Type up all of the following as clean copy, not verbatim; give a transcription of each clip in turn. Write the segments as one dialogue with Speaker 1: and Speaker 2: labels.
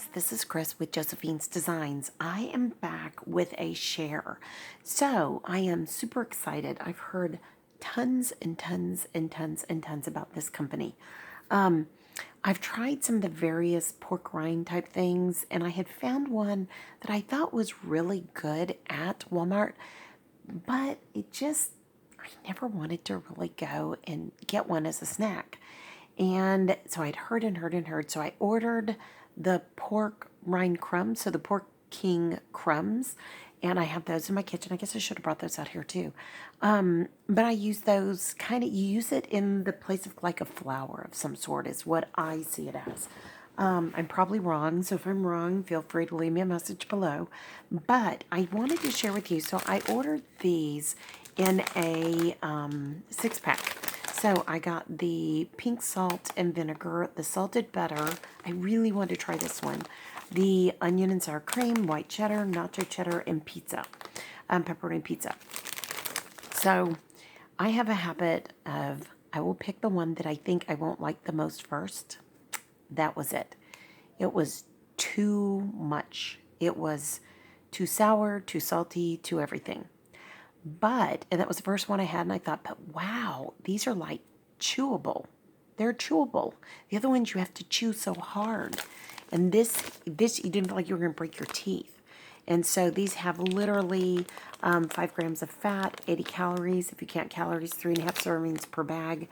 Speaker 1: friends, this is Chris with Josephine's Designs. I am back with a share. So I am super excited. I've heard tons and tons and tons and tons about this company. I've tried some of the various pork rind type things, and I had found one that I thought was really good at Walmart, but I never wanted to really go and get one as a snack. And so I'd heard and heard and heard. So I ordered the pork rind crumbs, so the pork king crumbs, and I have those in my kitchen. I guess I should have brought those out here too. But I use those kind of, you use it in the place of like a flour of some sort is what I see it as. I'm probably wrong, so if I'm wrong, feel free to leave me a message below. But I wanted to share with you, so I ordered these in a 6-pack. So I got the pink salt and vinegar, the salted butter. I really wanted to try this one. The onion and sour cream, white cheddar, nacho cheddar, and pizza, pepperoni pizza. So I have a habit of, I will pick the one that I think I won't like the most first. That was it. It was too much. It was too sour, too salty, too everything. And that was the first one I had, and I thought, but wow, these are like chewable. They're chewable. The other ones you have to chew so hard. And this you didn't feel like you were going to break your teeth. And so these have literally 5 grams of fat, 80 calories. If you count calories, 3.5 servings per bag.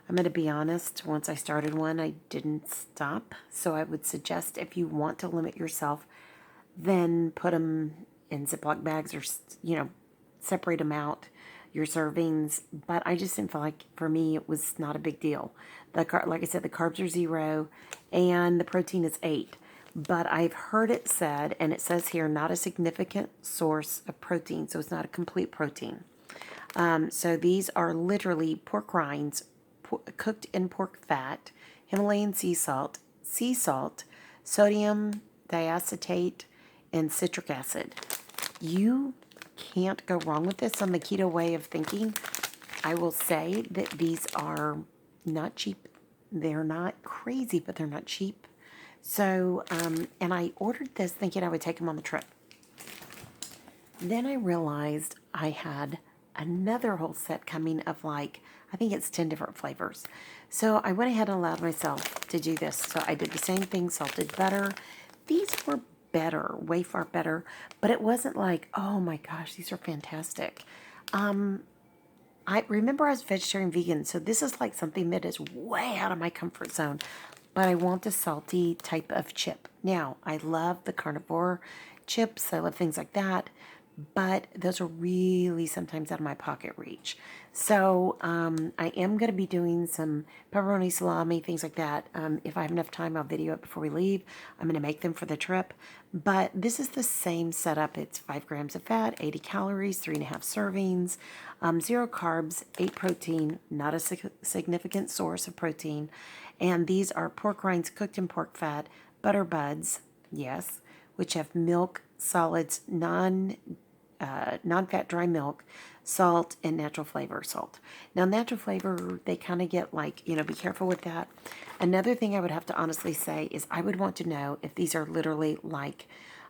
Speaker 1: I'm going to be honest, once I started one, I didn't stop. So I would suggest if you want to limit yourself, then put them in Ziploc bags or, separate them out, your servings. But I just didn't feel like, for me, it was not a big deal. Like I said, the carbs are 0 and the protein is 8. But I've heard it said, and it says here, not a significant source of protein. So it's not a complete protein. So these are literally pork rinds, cooked in pork fat, Himalayan sea salt, sodium diacetate, and citric acid. You can't go wrong with this on the keto way of thinking. I will say that these are not cheap. They're not crazy, but they're not cheap. So, and I ordered this thinking I would take them on the trip. Then I realized I had another whole set coming of like, I think it's 10 different flavors. So I went ahead and allowed myself to do this. So I did the same thing, salted butter. These were better, way far better, but it wasn't like, oh my gosh, these are fantastic. I remember I was vegetarian vegan, so this is like something that is way out of my comfort zone, but I want a salty type of chip. Now, I love the carnivore chips. I love things like that, but those are really sometimes out of my pocket reach. So I am going to be doing some pepperoni salami, things like that. If I have enough time, I'll video it before we leave. I'm going to make them for the trip. But this is the same setup. It's 5 grams of fat, 80 calories, 3.5 servings, 0 carbs, 8 protein, not a significant source of protein. And these are pork rinds cooked in pork fat, butter buds, yes, which have milk, solids, non-fat dry milk, salt, and natural flavor salt. Now, natural flavor, they kind of get like, be careful with that. Another thing I would have to honestly say is I would want to know if these are literally like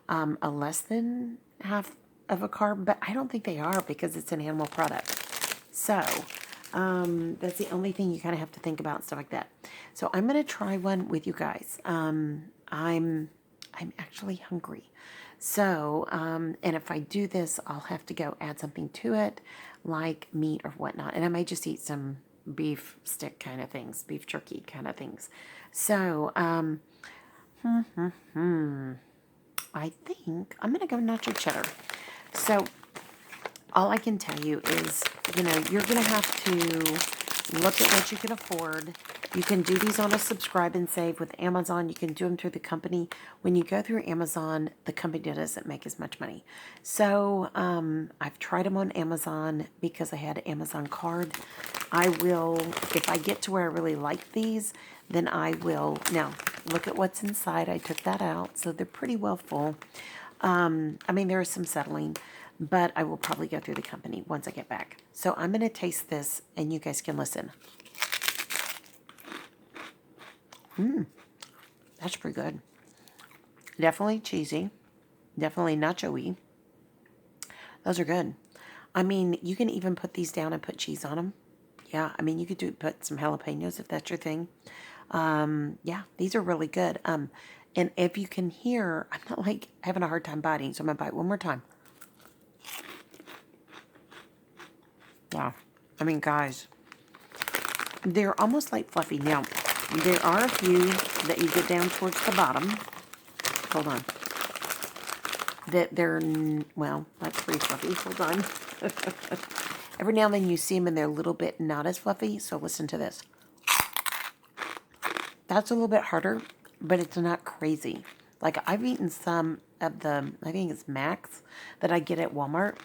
Speaker 1: a less than half of a carb, but I don't think they are because it's an animal product. So that's the only thing you kind of have to think about and stuff like that. So I'm going to try one with you guys. I'm actually hungry. So, and if I do this, I'll have to go add something to it, like meat or whatnot. And I may just eat some beef stick kind of things, beef jerky kind of things. So, I think I'm going to go nacho cheddar. So, all I can tell you is, you're going to have to look at what you can afford. You can do these on a subscribe and save with Amazon. You can do them through the company. When you go through Amazon, the company doesn't make as much money. So I've tried them on Amazon because I had an Amazon card. I will, if I get to where I really like these, then I will. Now, look at what's inside. I took that out, so they're pretty well full. There is some settling, but I will probably go through the company once I get back. So I'm going to taste this, and you guys can listen. That's pretty good. Definitely cheesy. Definitely nacho-y. Those are good. I mean, you can even put these down and put cheese on them. Yeah, I mean, you could put some jalapenos if that's your thing. Yeah, these are really good. And if you can hear, I'm not like having a hard time biting, so I'm gonna bite one more time. Wow. I mean, guys, they're almost like fluffy. Now, there are a few that you get down towards the bottom. Hold on. That they're, well, that's pretty fluffy. Hold on. Every now and then you see them and they're a little bit not as fluffy, so listen to this. That's a little bit harder, but it's not crazy. Like, I've eaten some of the, I think it's Max, that I get at Walmart.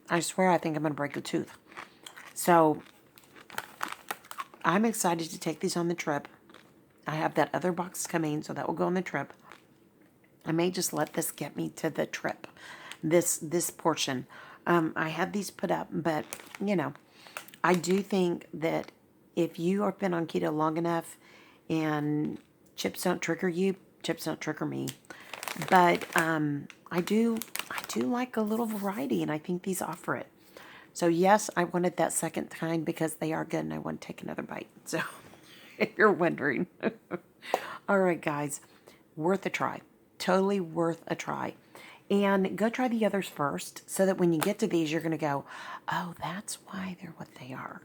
Speaker 1: I swear I think I'm going to break a tooth. So, I'm excited to take these on the trip. I have that other box coming, so that will go on the trip. I may just let this get me to the trip, this portion. I had these put up, but, you know, I do think that if you have been on keto long enough and chips don't trigger you, chips don't trigger me. But I do like a little variety, and I think these offer it. So yes, I wanted that second kind because they are good, and I want to take another bite. So if you're wondering. All right, guys, worth a try. Totally worth a try. And go try the others first so that when you get to these, you're going to go, oh, that's why they're what they are.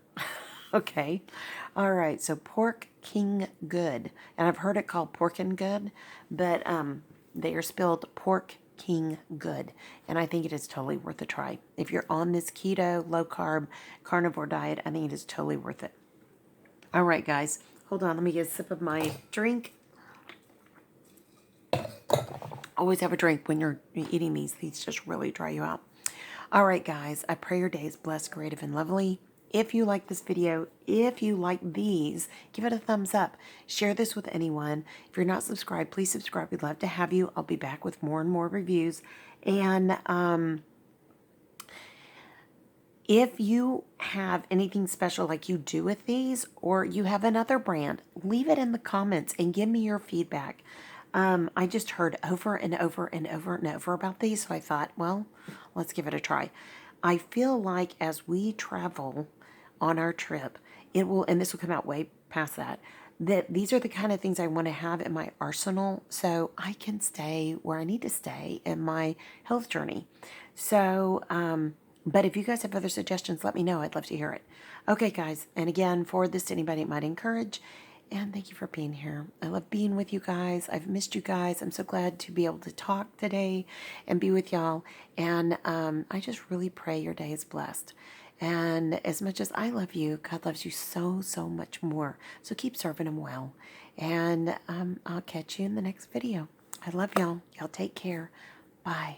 Speaker 1: Okay. All right. So Pork King Good. And I've heard it called Porkin' Good, but they are spelled Pork King Good. And I think it is totally worth a try. If you're on this keto, low carb, carnivore diet, I think it is totally worth it. All right, guys. Hold on. Let me get a sip of my drink. Always have a drink when you're eating these. These just really dry you out. All right, guys. I pray your day is blessed, creative, and lovely. If you like this video, if you like these, give it a thumbs up. Share this with anyone. If you're not subscribed, please subscribe. We'd love to have you. I'll be back with more and more reviews. And if you have anything special like you do with these, or you have another brand, leave it in the comments and give me your feedback. I just heard over and over and over and over about these, so I thought, well, let's give it a try. I feel like as we travel on our trip, it will, and this will come out way past that, that these are the kind of things I want to have in my arsenal so I can stay where I need to stay in my health journey. So, but if you guys have other suggestions, let me know. I'd love to hear it. Okay, guys, and again, forward this to anybody it might encourage. And thank you for being here. I love being with you guys. I've missed you guys. I'm so glad to be able to talk today and be with y'all. And I just really pray your day is blessed. And as much as I love you, God loves you so, so much more. So keep serving him well. And I'll catch you in the next video. I love y'all. Y'all take care. Bye.